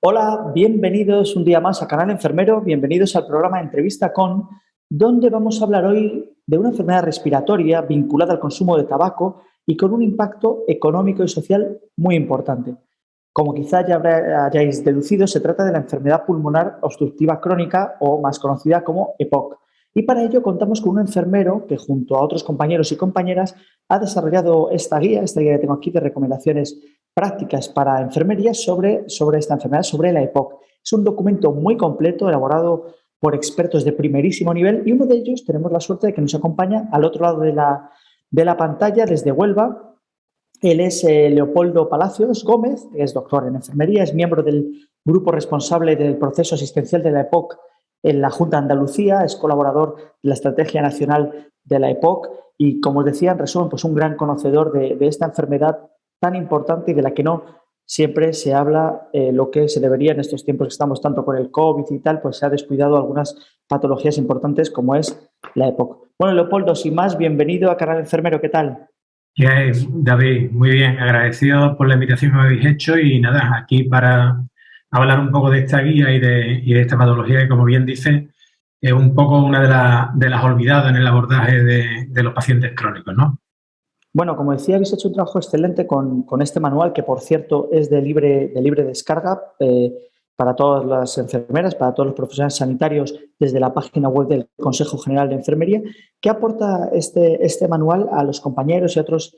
Hola, bienvenidos un día más a Canal Enfermero, bienvenidos al programa Entrevista con, donde vamos a hablar hoy de una enfermedad respiratoria vinculada al consumo de tabaco y con un impacto económico y social muy importante. Como quizá ya hayáis deducido, se trata de la enfermedad pulmonar obstructiva crónica o más conocida como EPOC. Y para ello contamos con un enfermero que junto a otros compañeros y compañeras ha desarrollado esta guía que tengo aquí de recomendaciones prácticas para enfermería sobre esta enfermedad, sobre la EPOC. Es un documento muy completo, elaborado por expertos de primerísimo nivel y uno de ellos tenemos la suerte de que nos acompaña al otro lado de la pantalla desde Huelva. Él es Leopoldo Palacios Gómez, es doctor en enfermería, es miembro del grupo responsable del proceso asistencial de la EPOC en la Junta de Andalucía, es colaborador de la Estrategia Nacional de la EPOC y, como os decía, en resumen, pues un gran conocedor de esta enfermedad tan importante y de la que no siempre se habla lo que se debería en estos tiempos que estamos tanto con el COVID y tal, pues se ha descuidado algunas patologías importantes como es la EPOC. Bueno, Leopoldo, sin más, bienvenido a Canal Enfermero, ¿qué tal? ¿Qué hay, David? Muy bien, agradecido por la invitación que me habéis hecho y nada, aquí para hablar un poco de esta guía y de esta patología que, como bien dice, es un poco una de las olvidadas en el abordaje de los pacientes crónicos, ¿no? Bueno, como decía, habéis hecho un trabajo excelente con este manual, que por cierto es de libre descarga para todas las enfermeras, para todos los profesionales sanitarios, desde la página web del Consejo General de Enfermería. ¿Qué aporta este manual a los compañeros y a otros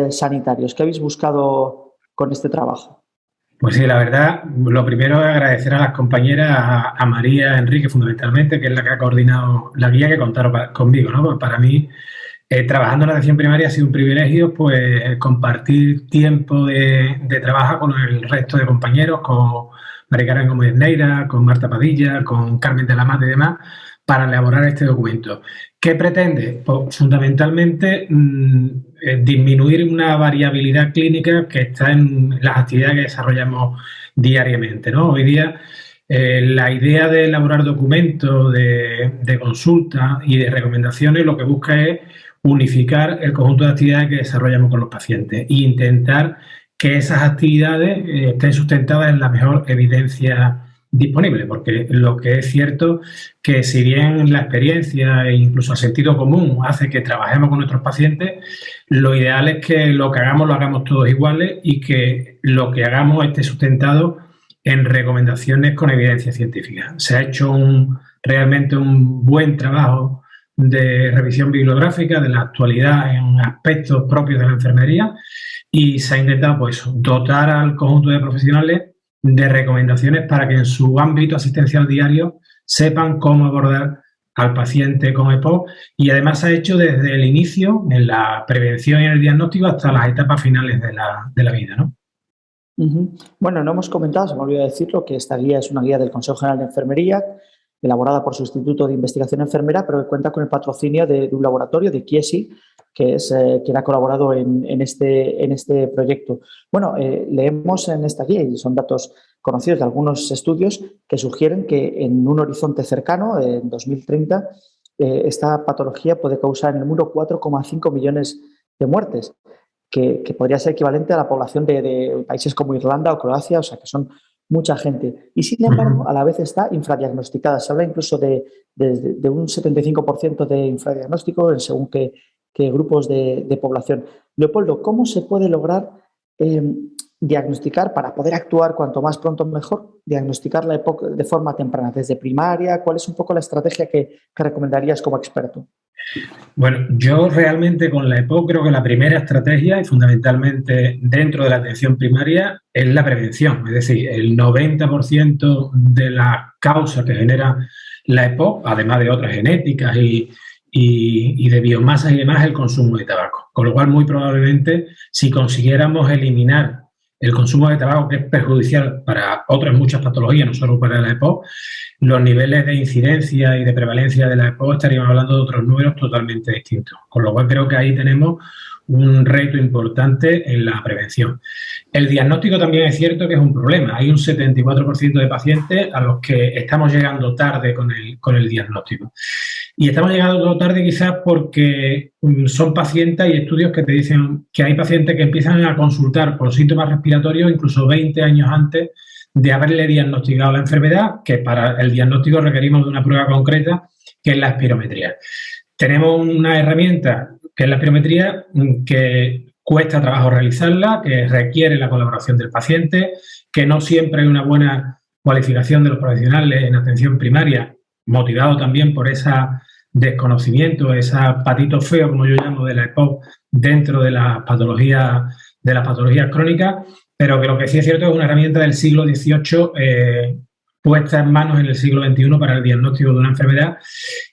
sanitarios? ¿Qué habéis buscado con este trabajo? Pues sí, la verdad, lo primero es agradecer a las compañeras, a María Enrique fundamentalmente, que es la que ha coordinado la guía, que contaron conmigo, ¿no? Pues para mí, trabajando en la atención primaria ha sido un privilegio, pues compartir tiempo de trabajo con el resto de compañeros, con María Carmen Gómez Neira, con Marta Padilla, con Carmen de la Mata y demás, para elaborar este documento. ¿Qué pretende? Pues fundamentalmente disminuir una variabilidad clínica que está en las actividades que desarrollamos diariamente, ¿no? Hoy día la idea de elaborar documentos de consulta y de recomendaciones lo que busca es unificar el conjunto de actividades que desarrollamos con los pacientes e intentar que esas actividades estén sustentadas en la mejor evidencia disponible, porque lo que es cierto que si bien la experiencia e incluso el sentido común hace que trabajemos con nuestros pacientes, lo ideal es que lo que hagamos lo hagamos todos iguales y que lo que hagamos esté sustentado en recomendaciones con evidencia científica. Se ha hecho realmente un buen trabajo de revisión bibliográfica de la actualidad en aspectos propios de la enfermería y se ha intentado pues dotar al conjunto de profesionales de recomendaciones para que en su ámbito asistencial diario sepan cómo abordar al paciente con EPOC y además se ha hecho desde el inicio, en la prevención y en el diagnóstico, hasta las etapas finales de la vida, ¿no? Bueno, no hemos comentado, se me olvidó decirlo, que esta guía es una guía del Consejo General de Enfermería, elaborada por su Instituto de Investigación Enfermera, pero que cuenta con el patrocinio de un laboratorio, de Chiesi, que es quien ha colaborado en este proyecto. Bueno, leemos en esta guía, y son datos conocidos de algunos estudios, que sugieren que en un horizonte cercano, en 2030, esta patología puede causar en el mundo 4,5 millones de muertes, que podría ser equivalente a la población de países como Irlanda o Croacia, o sea, que son mucha gente. Y sin Uh -huh. embargo, a la vez está infradiagnosticada. Se habla incluso de un 75% de infradiagnóstico en según qué grupos de población. Leopoldo, ¿cómo se puede lograr eh, diagnosticar para poder actuar cuanto más pronto mejor? Diagnosticar la EPOC de forma temprana, desde primaria. ¿Cuál es un poco la estrategia que recomendarías como experto? Bueno, yo realmente con la EPOC creo que la primera estrategia y fundamentalmente dentro de la atención primaria es la prevención. Es decir, el 90% de las causas que genera la EPOC, además de otras genéticas y de biomasas y demás, es el consumo de tabaco. Con lo cual, muy probablemente, si consiguiéramos eliminar el consumo de tabaco, que es perjudicial para otras muchas patologías, no solo para la EPOC, los niveles de incidencia y de prevalencia de la EPOC estaríamos hablando de otros números totalmente distintos. Con lo cual creo que ahí tenemos un reto importante en la prevención. El diagnóstico también es cierto que es un problema. Hay un 74% de pacientes a los que estamos llegando tarde con el diagnóstico. Y estamos llegando tarde quizás porque son pacientes, hay estudios que te dicen que hay pacientes que empiezan a consultar por síntomas respiratorios incluso 20 años antes de haberle diagnosticado la enfermedad, que para el diagnóstico requerimos de una prueba concreta, que es la espirometría. Tenemos una herramienta, que es la espirometría, que cuesta trabajo realizarla, que requiere la colaboración del paciente, que no siempre hay una buena cualificación de los profesionales en atención primaria, motivado también por ese desconocimiento, ese patito feo, como yo llamo, de la EPOC dentro de las patologías crónicas, pero que lo que sí es cierto es una herramienta del siglo XVIII puesta en manos en el siglo XXI para el diagnóstico de una enfermedad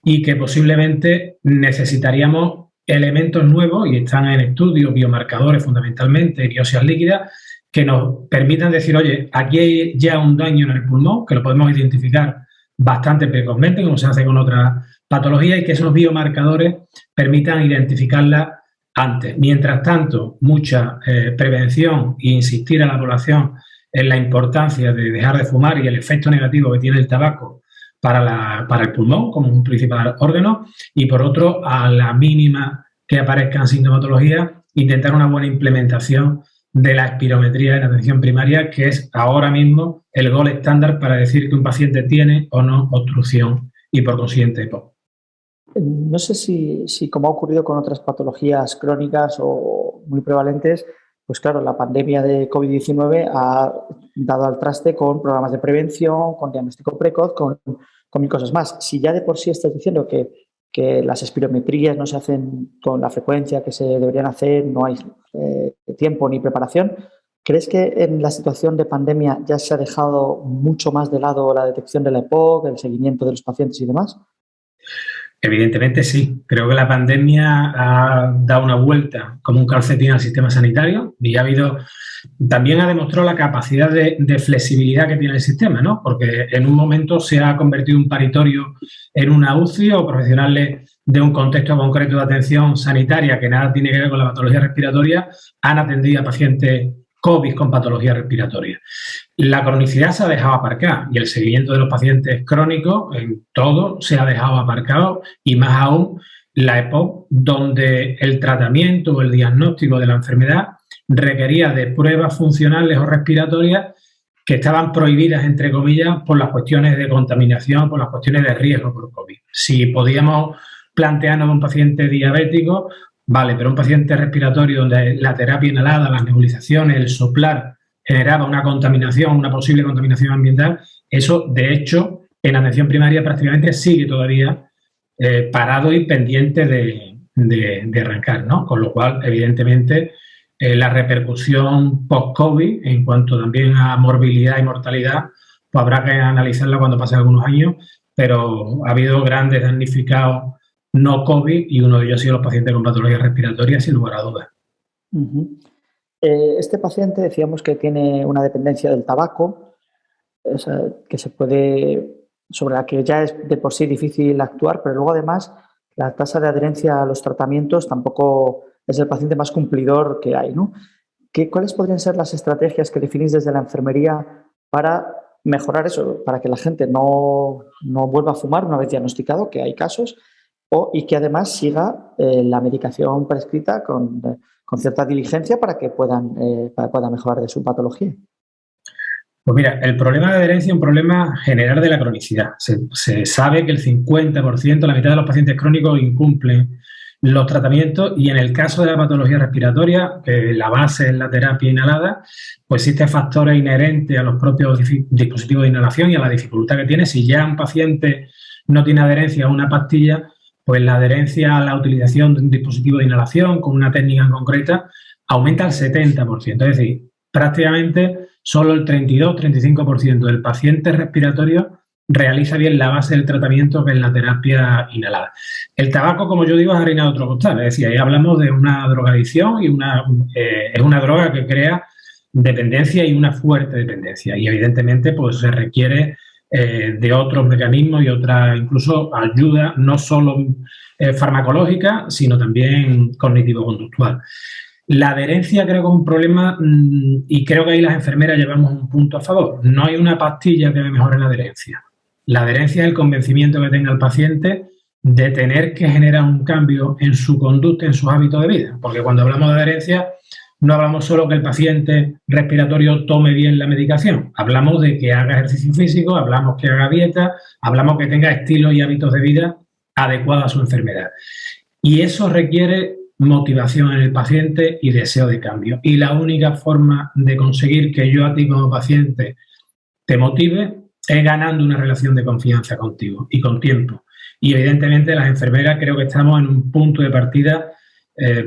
y que posiblemente necesitaríamos elementos nuevos, y están en estudio, biomarcadores fundamentalmente, biopsias líquidas, que nos permitan decir, oye, aquí hay ya un daño en el pulmón, que lo podemos identificar bastante precozmente, como se hace con otras patologías, y que esos biomarcadores permitan identificarla antes. Mientras tanto, mucha prevención e insistir a la población en la importancia de dejar de fumar y el efecto negativo que tiene el tabaco para el pulmón como un principal órgano, y por otro, a la mínima que aparezcan sintomatologías, intentar una buena implementación de la espirometría en atención primaria, que es ahora mismo el gold estándar para decir que un paciente tiene o no obstrucción y por consiguiente EPOC. No sé si como ha ocurrido con otras patologías crónicas o muy prevalentes, pues claro, la pandemia de COVID-19 ha dado al traste con programas de prevención, con diagnóstico precoz, con mil cosas más. Si ya de por sí estás diciendo que las espirometrías no se hacen con la frecuencia que se deberían hacer, no hay tiempo ni preparación, ¿crees que en la situación de pandemia ya se ha dejado mucho más de lado la detección de la EPOC, el seguimiento de los pacientes y demás? Evidentemente sí. Creo que la pandemia ha dado una vuelta como un calcetín al sistema sanitario y también ha demostrado la capacidad de flexibilidad que tiene el sistema, ¿no? Porque en un momento se ha convertido un paritorio en una UCI, o profesionales de un contexto concreto de atención sanitaria que nada tiene que ver con la patología respiratoria han atendido a pacientes COVID con patología respiratoria. La cronicidad se ha dejado aparcar y el seguimiento de los pacientes crónicos en todo se ha dejado aparcado, y más aún la EPOC, donde el tratamiento o el diagnóstico de la enfermedad requería de pruebas funcionales o respiratorias que estaban prohibidas, entre comillas, por las cuestiones de contaminación, por las cuestiones de riesgo por COVID. Si podíamos plantearnos un paciente diabético, vale, pero un paciente respiratorio donde la terapia inhalada, las nebulizaciones, el soplar generaba una contaminación, una posible contaminación ambiental, eso, de hecho, en atención primaria prácticamente sigue todavía parado y pendiente de arrancar, ¿no? Con lo cual, evidentemente, la repercusión post-COVID, en cuanto también a morbilidad y mortalidad, pues habrá que analizarla cuando pasen algunos años, pero ha habido grandes damnificados no COVID, y uno de ellos ha sido los pacientes con patologías respiratorias, sin lugar a dudas. Este paciente decíamos que tiene una dependencia del tabaco, que sobre la que ya es de por sí difícil actuar, pero luego además la tasa de adherencia a los tratamientos tampoco es el paciente más cumplidor que hay, ¿no? ¿Cuáles podrían ser las estrategias que definís desde la enfermería para mejorar eso, para que la gente no vuelva a fumar una vez diagnosticado, que hay casos, y que además siga la medicación prescrita con cierta diligencia para que puedan mejorar de su patología? Pues mira, el problema de adherencia es un problema general de la cronicidad. Se sabe que el 50%, la mitad de los pacientes crónicos incumplen los tratamientos, y en el caso de la patología respiratoria, que la base es la terapia inhalada, pues existen factores inherentes a los propios dispositivos de inhalación y a la dificultad que tiene. Si ya un paciente no tiene adherencia a una pastilla, pues la adherencia a la utilización de un dispositivo de inhalación con una técnica concreta aumenta al 70%. Es decir, prácticamente solo el 32-35% del paciente respiratorio realiza bien la base del tratamiento, que es la terapia inhalada. El tabaco, como yo digo, es harina de otro costal. Es decir, ahí hablamos de una drogadicción y es una droga que crea dependencia, y una fuerte dependencia. Y evidentemente pues se requiere de otros mecanismos y otra incluso ayuda, no solo farmacológica, sino también cognitivo-conductual. La adherencia creo que es un problema, y creo que ahí las enfermeras llevamos un punto a favor. No hay una pastilla que mejore la adherencia. La adherencia es el convencimiento que tenga el paciente de tener que generar un cambio en su conducta, en sus hábitos de vida. Porque cuando hablamos de adherencia, no hablamos solo que el paciente respiratorio tome bien la medicación, hablamos de que haga ejercicio físico, hablamos que haga dieta, hablamos que tenga estilos y hábitos de vida adecuados a su enfermedad. Y eso requiere motivación en el paciente y deseo de cambio. Y la única forma de conseguir que yo a ti como paciente te motive es ganando una relación de confianza contigo y con tiempo. Y evidentemente las enfermeras creo que estamos en un punto de partida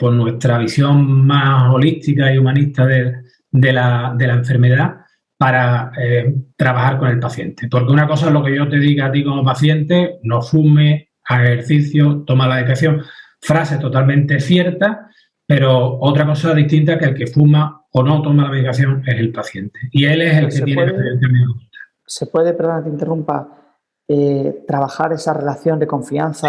por nuestra visión más holística y humanista de la enfermedad para trabajar con el paciente. Porque una cosa es lo que yo te diga a ti como paciente, no fume, haga ejercicio, toma la medicación, frase totalmente cierta, pero otra cosa distinta es que el que fuma o no toma la medicación es el paciente. Y él es el que tiene que hacer el cambio. ¿Se puede, perdona que te interrumpa, trabajar esa relación de confianza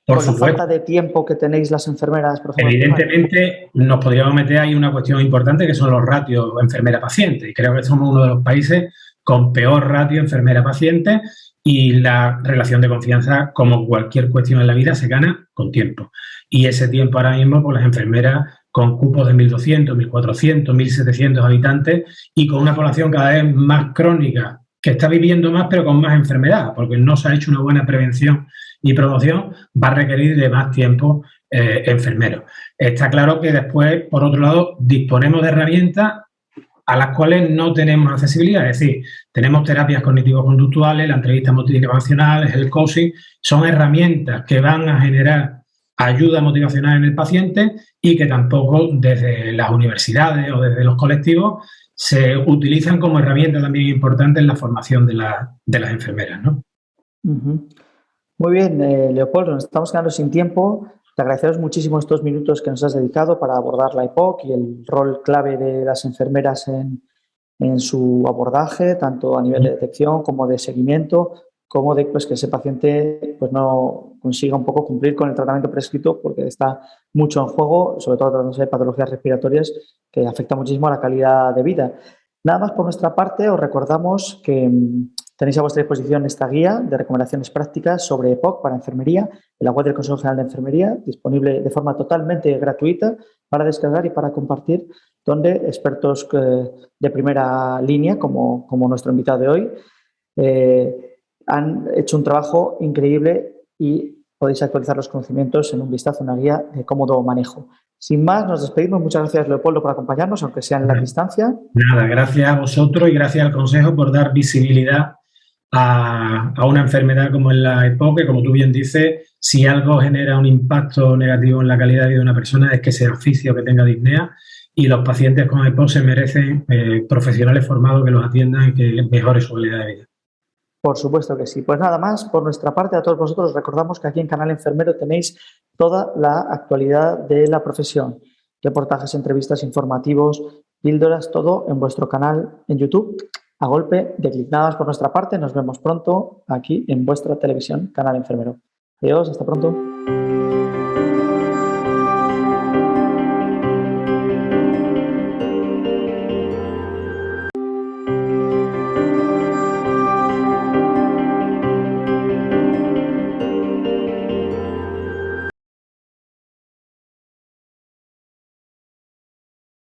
por con supuesto. La falta de tiempo que tenéis las enfermeras? Por ejemplo, evidentemente, nos podríamos meter ahí una cuestión importante que son los ratios enfermera-paciente. Y creo que somos uno de los países con peor ratio enfermera-paciente y la relación de confianza, como cualquier cuestión en la vida, se gana con tiempo. Y ese tiempo ahora mismo, pues las enfermeras con cupos de 1.200, 1.400, 1.700 habitantes y con una población cada vez más crónica, que está viviendo más pero con más enfermedad, porque no se ha hecho una buena prevención y promoción, va a requerir de más tiempo enfermeros. Está claro que después, por otro lado, disponemos de herramientas a las cuales no tenemos accesibilidad. Es decir, tenemos terapias cognitivo-conductuales, la entrevista motivacional, el coaching, son herramientas que van a generar ayuda motivacional en el paciente y que tampoco desde las universidades o desde los colectivos se utilizan como herramienta también importante en la formación de las enfermeras, ¿no? Muy bien, Leopoldo, nos estamos quedando sin tiempo. Te agradecemos muchísimo estos minutos que nos has dedicado para abordar la EPOC y el rol clave de las enfermeras en su abordaje, tanto a nivel de detección como de seguimiento, como de que ese paciente pues, no consiga un poco cumplir con el tratamiento prescrito, porque está mucho en juego, sobre todo tratándose de patologías respiratorias que afectan muchísimo a la calidad de vida. Nada más por nuestra parte, os recordamos que tenéis a vuestra disposición esta guía de recomendaciones prácticas sobre EPOC para enfermería en la web del Consejo General de Enfermería, disponible de forma totalmente gratuita para descargar y para compartir, donde expertos de primera línea, como nuestro invitado de hoy, han hecho un trabajo increíble y podéis actualizar los conocimientos en un vistazo, una guía de cómodo manejo. Sin más, nos despedimos. Muchas gracias, Leopoldo, por acompañarnos, aunque sea en la distancia. Nada, gracias a vosotros y gracias al Consejo por dar visibilidad a una enfermedad como es la EPOC, que como tú bien dices, si algo genera un impacto negativo en la calidad de vida de una persona es que sea asfixia o que tenga disnea, y los pacientes con EPOC se merecen profesionales formados que los atiendan y que mejoren su calidad de vida. Por supuesto que sí. Pues nada más, por nuestra parte, a todos vosotros recordamos que aquí en Canal Enfermero tenéis toda la actualidad de la profesión, reportajes, entrevistas, informativos, píldoras, todo en vuestro canal en YouTube, a golpe de clic. Nada más por nuestra parte, nos vemos pronto aquí en vuestra televisión, Canal Enfermero. Adiós, hasta pronto.